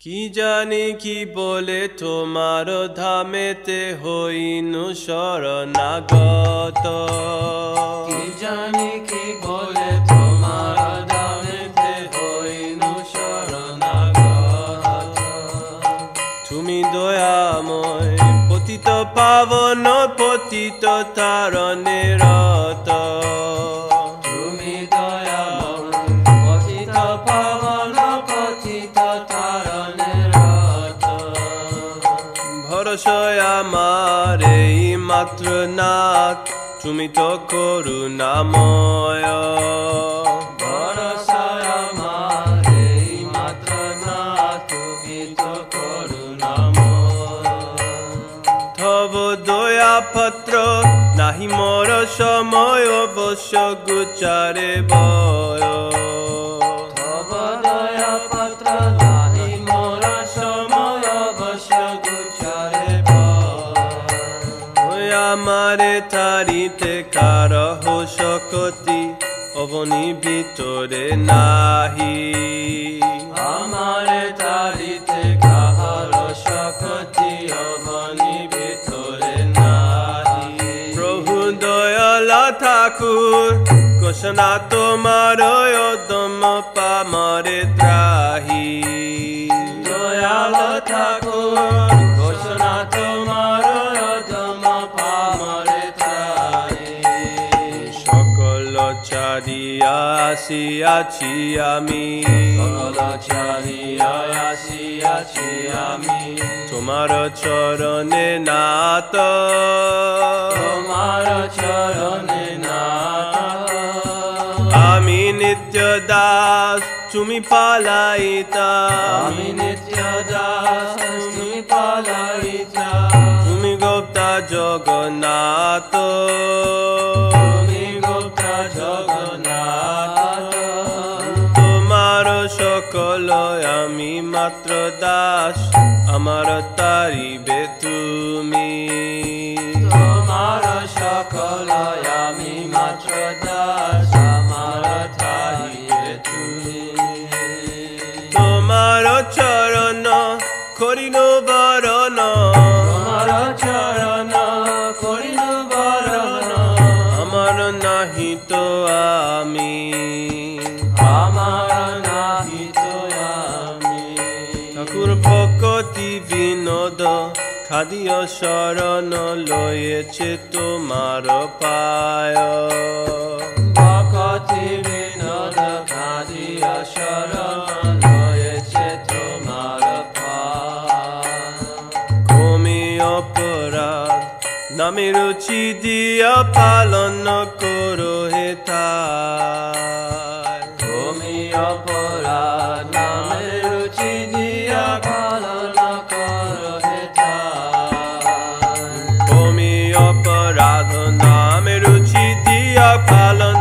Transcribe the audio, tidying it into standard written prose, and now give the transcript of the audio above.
কি জানি কি বলে তোমার ধামেতে হইনু শরণাগত। কি জানি কি বলে তোমার ধামেতে হইনু শরণাগত। তুমি দয়াময় পতিত পাবন পতিত তারণে রত। তুমি দয়াময় পতিত পাবন পতিত তারণে রত। ভরসা আমার এই মাত্র নাথ তুমি তো করুণাময়। ভরসা আমার এই মাত্র নাথ তুমি তো করুণাময়। তব দয়া পত্র নাহি মোর সময় অবশ্য গুচারে বয়। তব দয়া পত্র নাহি মোর সময় অবশ্য গুচারে বয়। আমারে তারিতে কারহ শক্তি অবনি ভিতরে নাহি। আমার তারিতে কাহার শক্তি অবনি ভিতরে নাহি। প্রভু দয়ালা ঠাকুর ঘোষণা তোমার অদম পামরে ত্রাহি। দয়াল ঠাকুর ঘোষণা তোমার অদম পামরে ত্রাহি। সকল চারিয়া আসিয়াছি আমি, সকল চারিয়া আসিয়াছি আমি। তোমার চরণে নাত। তোমার চরণে নাথ। আমি নিত্য দাস তুমি পালাইতা। আমি নিত্য দাস তুমি পালাইতা। তুমি গোপ্তা জগন্নাথ। তুমি গোপ্তা জগন্নাথ। তোমার সকল আমি মাত্র দাস আমার তারিবে তুমি। তোমার সকল আমি মাত্র দাস আমার তারিবে তুমি। তোমার চরণ করিল বরণ। তোমার চরণ করিল বরণ। আমার নাহি তো আমি, আমার নাহি তো আমি। ঠাকুর ভকতি বিনোদ খাদিয় শরণ লয়েছে তোমার পায়। ভকতি বিনোদ খাদিয়া শরণ লয়েছে তোমার পায়। কমি অপরাধ নামে রুচি দিয়া পালন করো হে তাই। তুমি অপরাধ নামে রুচি দিয়া পালন করো হে তাই। কমি অপরাধ নামে রুচি দিয়া পালন